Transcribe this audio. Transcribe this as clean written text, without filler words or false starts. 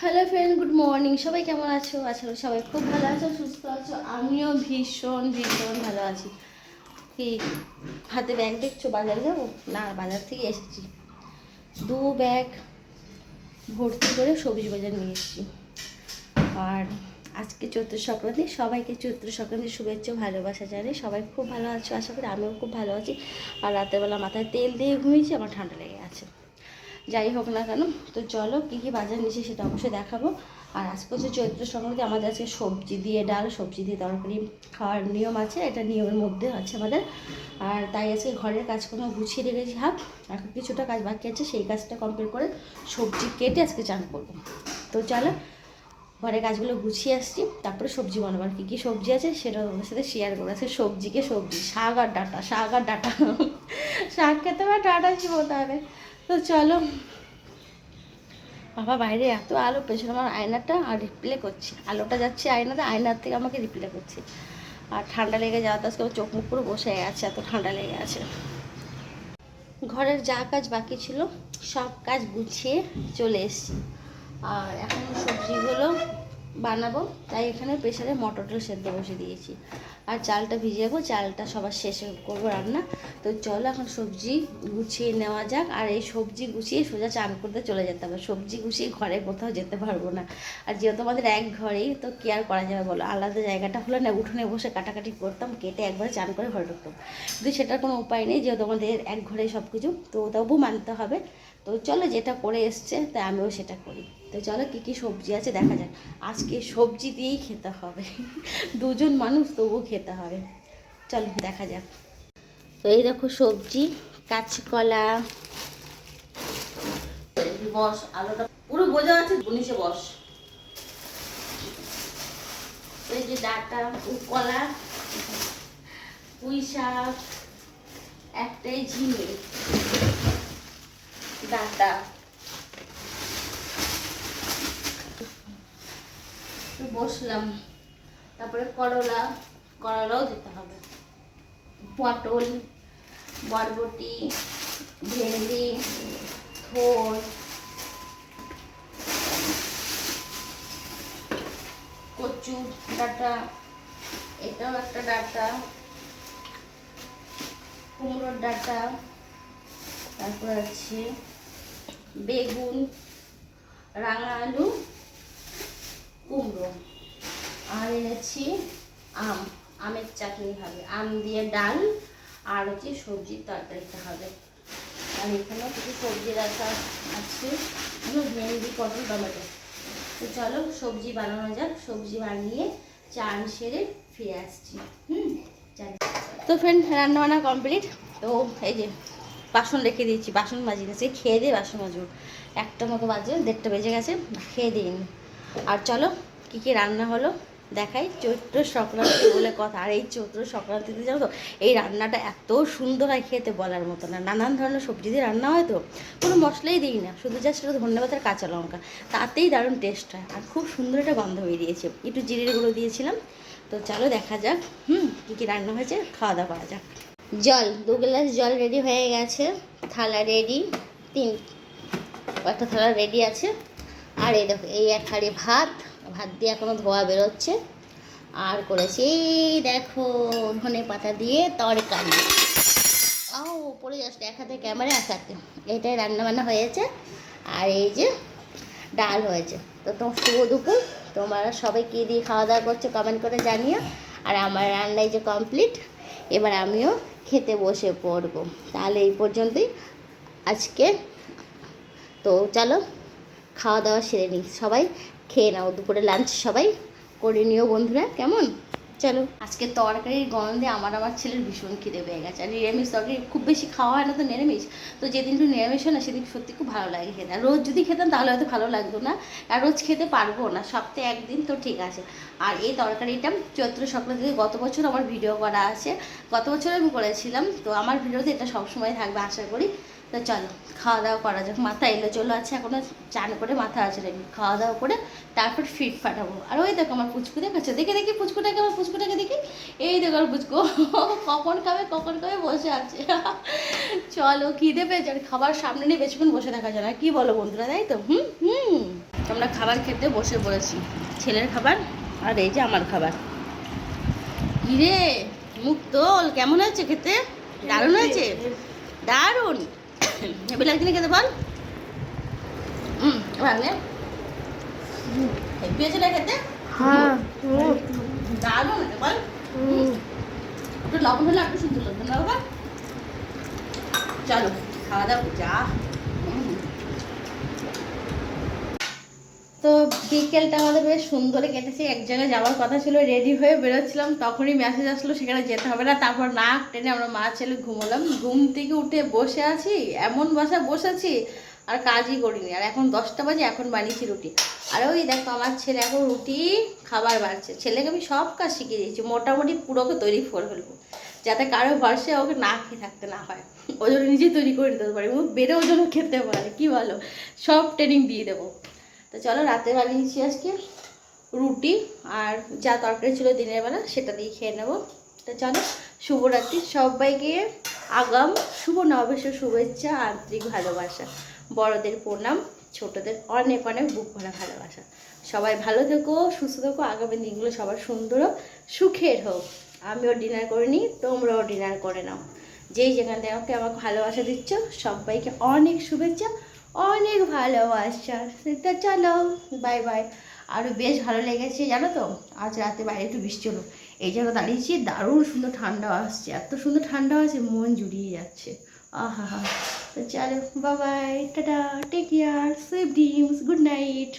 Hello friend, good morning. সবাই কেমন আছো? আছো সবাই খুব ভালো আছো, সুস্থ আছো। আমিও ভীষণ ভীষণ ভালো আছি। কি হাতে ব্যাগ দেখছো? বাজারে যাবো না, বাজার থেকে এসেছি। 2 ব্যাগ ভর্তি করে সবজি বাজার নিয়ে এসেছি। আর আজকে চৈত্র সংক্রান্তি, সবাইকে চৈত্র সংক্রান্তির শুভেচ্ছা ভালোবাসা জানাই। সবাই খুব ভালো আছো আশা করি, আমিও খুব ভালো আছি। আর রাতের বেলা মাথায় তেল দিয়ে ঘুমিয়েছি, আমার ঠান্ডা লেগে আছে। যাই হোক না কেন, তো চলো কী কী বাজার নিয়েছি সেটা অবশ্যই দেখাবো। আর আজকে হচ্ছে চৈত্র সংক্রান্তি, আমাদের আজকে সবজি দিয়ে ডাল, সবজি দিয়ে তরকারি খাওয়ার নিয়ম আছে, এটা নিয়মের মধ্যে আছে আমাদের। আর তাই আজকে ঘরের কাজকর্ম গুছিয়ে রেখেছি হাফ, এখন কিছুটা কাজ বাকি আছে, সেই কাজটা কমপ্লিট করে সবজি কেটে আজকে চান করবো। তো চলো ঘরের কাজগুলো গুছিয়ে আসছি, তারপরে সবজি বানাবার কী কী সবজি আছে সেটা তোমাদের সাথে শেয়ার করবো। আজকে সবজিকে সবজি, শাক আর ডাঁটা, শাক আর ডাঁটা শাক খেতে হবে, ডাঁটা কি বলতে হবে। তো চলো। বাবা বাইরে এত আলো, পেছনে আমার আয়নাটা আর রিপ্লে করছে, আলোটা যাচ্ছে আয়নাতে, আয়নার থেকে আমাকে রিপ্লে করছে। আর ঠান্ডা লেগে যাওয়াতে আজকে চোখ মুখ পুরো বসে আছে, এত ঠান্ডা লেগে আছে। ঘরের যা কাজ বাকি ছিল সব কাজ গুছিয়ে চলে এসেছি। আর এখন সবজিগুলো বানাবো, তাই এখানে প্রেসারে মটরটা সেদ্ধ বসে দিয়েছি। আর চালটা ভিজিয়ে চালটা সবার শেষে করবো রান্না। তো চলো এখন সবজি গুছিয়ে নেওয়া যাক। আর এই সবজি গুছিয়ে সোজা চান করতে চলে যেতে হবে, সবজি গুছিয়ে ঘরে কোথাও যেতে পারবো না। আর যেহেতু আমাদের এক ঘরেই, তো কি আর করা যাবে বলো। আলাদা জায়গাটা হলে না, উঠোনে বসে কাটাকাটি করতাম, কেটে একবারে চান করে ঘরে ঢুকতাম। কিন্তু সেটার কোনো উপায় নেই, যেহেতু আমাদের এক ঘরেই সব কিছু, তো তবু মানতে হবে। তো চলো, যেটা করে এসছে তাই আমিও সেটা করি। তো চলো কী কী সবজি আছে দেখা যাক। আজকে সবজি দিয়েই খেতে হবে দুজন মানুষ, তবু খেতে হবে। চলো দেখা যাক। তো এই দেখো সবজি, কাঁচকলা, বস আলুটা পুরো বোঝা আছে, নিচে বস। এই যে ডাঁটা, কলা, পুঁই শাক, একটাই ঝিঙে, ডাঁটা, বসলাম। তারপরে করলা, করলাও দিতে হবে, পটল, বরবটি, ভেন্ডি, থোর, কচু ডাঁটা, এটাও একটা ডাঁটা, কুমড়োর ডাঁটা, তারপর আছে বেগুন, রাঙা আলু, কুমড়ো। আর এনেছি আম, আমের চাটনি হবে, আম দিয়ে ডাল, আর হচ্ছে সবজির তরকারিটা হবে। আর এখানেও কিছু সবজি রাখা আছে, ভেন্ডি, পটল, টমেটো। তো চলো সবজি বানানো যাক, সবজি বানিয়ে চান সেরে ফিরে আসছি। চল। তো ফ্রেন্ড, রান্নাবান্না কমপ্লিট। তো এই যে বাসন রেখে দিয়েছি, বাসন মাজি গেছে, খেয়ে দিয়ে বাসন মাজবো। 1টা মতো বাজে, 1:30 বেজে গেছে, খেয়ে দিইনি। আর চলো কী কী রান্না হলো দেখাই। চৈত্র সংক্রান্তি বলে কথা, আর এই চৈত্র সংক্রান্তিতে জানো তো এই রান্নাটা এত সুন্দর হয়, খেতে বলার মতো না। নানান ধরনের সবজি দিয়ে রান্না হয়, তো কোনো মশলাই দিই না, শুধু জাস্ট ধন্যবাদ আর কাঁচা লঙ্কা, তাতেই দারুণ টেস্ট হয়। আর খুব সুন্দর একটা গন্ধ বেরিয়েছে, একটু জিরের গুঁড়ো দিয়েছিলাম। তো চলো দেখা যাক কী কী রান্না হয়েছে, খাওয়া দাওয়া করা যাক। জল 2 গ্লাস জল রেডি হয়ে গেছে, থালা রেডি, একটা থালা রেডি আছে। আর এই দেখো এই 1 হাঁড়ি ভাত, ভাত দিয়ে এখনও ধোয়া বেরোচ্ছে। আর করেছি দেখো ধনে পাতা দিয়ে তরকারি। পড়ে যাচ্ছে, এক হাতে ক্যামেরা, এক হাতে এটাই রান্নাবান্না হয়েছে। আর এই যে ডাল হয়েছে। তো তোমার শুভ দুপুর, তোমরা সবাই কী দিয়ে খাওয়া দাওয়া করছো কমেন্ট করে জানিও। আর আমার রান্নাই যে কমপ্লিট, এবার আমিও খেতে বসে পড়বো। তাহলে এই পর্যন্তই আজকে। তো চলো খাওয়া দাওয়া সেরে নিই, সবাই খেয়ে নাও, দুপুরে লাঞ্চ সবাই করে নিও বন্ধুরা, কেমন? চলো। আজকে তরকারির গন্ধে আমার ছেলের ভীষণ খিদে পেয়ে গেছে। আর নিরামিষ তরকারি খুব বেশি খাওয়া হয় না, তো নিরামিষ, তো যেদিন একটু নিরামিষ হয় না সেদিন সত্যি খুব ভালো লাগে খেতে। আর রোজ যদি খেতাম তাহলে হয়তো ভালো লাগতো না, আর রোজ খেতে পারবো না, সপ্তাহে একদিন তো ঠিক আছে। আর এই তরকারিটা চৈত্র সংক্রান্তিতে গত বছর আমার ভিডিও করা আছে, গত বছর আমি করেছিলাম, তো আমার ভিডিওতে এটা সবসময় থাকবে আশা করি। তো চলো খাওয়া দাওয়া করা যাক। মাথা এলো চলো আছে, এখনও চান করে মাথা আছে রেডি, খাওয়া দাওয়া করে তারপর ফিট ফাটাবো। আর ওই দেখো আমার পুচকু দেখাচ্ছে, দেখে দেখি পুচকুটাকে, আমার পুচকুটাকে দেখি, এই দেখো আমার পুচকু কখন খাবে কখন খাবে বসে আছে চলো খিদে পেয়েছে, আর খাবার সামনে নিয়ে বেশিক্ষণ বসে থাকা যায় না, কি বলো বন্ধুরা, তাই তো? কেমন আমরা খাবার খেতে বসে পড়েছি, ছেলের খাবার আর এই যে আমার খাবার। কিরে মুখ তোল, কেমন হয়েছে খেতে? দারুণ হয়েছে, দারুণ। হেবি লাগছে না খেতে বল? ভালো হেবি হয়েছে না খেতে? হ্যাঁ দারুণ হয়েছে বল। একটু লবণ হলে একটু সুন্দর লাগবে না বাবা? চলো খাওয়া দাওয়া যা। তো বিকেলটা আমাদের বেশ সুন্দরে কেটেছে। এক জায়গায় যাওয়ার কথা ছিল, রেডি হয়ে বেরোচ্ছিলাম, তখনই মেসেজ আসলো সেখানে যেতে হবে না। তারপর নাক টেনে আমরা মা ছেলে ঘুমোলাম। ঘুম থেকে উঠে বসে আছি, এমন বাসায় বসেছি আর কাজই করিনি। আর এখন 10টা বাজে, এখন বানিয়েছি রুটি। আর ওই দেখো আমার ছেলে এখন রুটি খাবার বাড়ছে। ছেলেকে আমি সব কাজ শিখিয়ে দিয়েছি, মোটামুটি পুরোকে তৈরি করে ফেলবো, যাতে কারো ভরসে ওকে না খেয়ে থাকতে না হয়। ওই জন্য নিজে তৈরি করে দিতে পারি, ও বেড়ে ওই জন্য খেতে পারে, কি বলো? সব ট্রেনিং দিয়ে দেবো। তো চলো, রাতে বানিয়েছি আজকে রুটি, আর যা তরকারি ছিল দিনের বেলা সেটা দিয়ে খেয়ে নেবো। তো চলো, শুভরাত্রি সবাইকে, আগাম শুভ নববর্ষের শুভেচ্ছা, আন্তরিক ভালোবাসা, বড়দের প্রণাম, ছোটদের অনেক অনেক বুক ভরা ভালোবাসা। সবাই ভালো থেকো, সুস্থ থেকো, আগামী দিনগুলো সবার সুন্দর হোক, সুখের হোক। আমিও ডিনার করে নিই, তোমরাও ডিনার করে নাও। যেই যেখান থেকে আমাকে ভালোবাসা দিচ্ছ সবাইকে অনেক শুভেচ্ছা, অনেক ভালোবাসা। সেটা চলো, বাই বাই। আরও বেশ ভালো লেগেছে জানো তো, আজ রাতে বাইরে একটু বৃষ্টি হলো, এই জন্য দাঁড়িয়েছি, দারুণ সুন্দর ঠান্ডা আসছে, এত সুন্দর ঠান্ডা আসছে মন জুড়িয়ে যাচ্ছে। আহা হা। তো চলো, bye bye, tata, take care, sweet dreams, good night.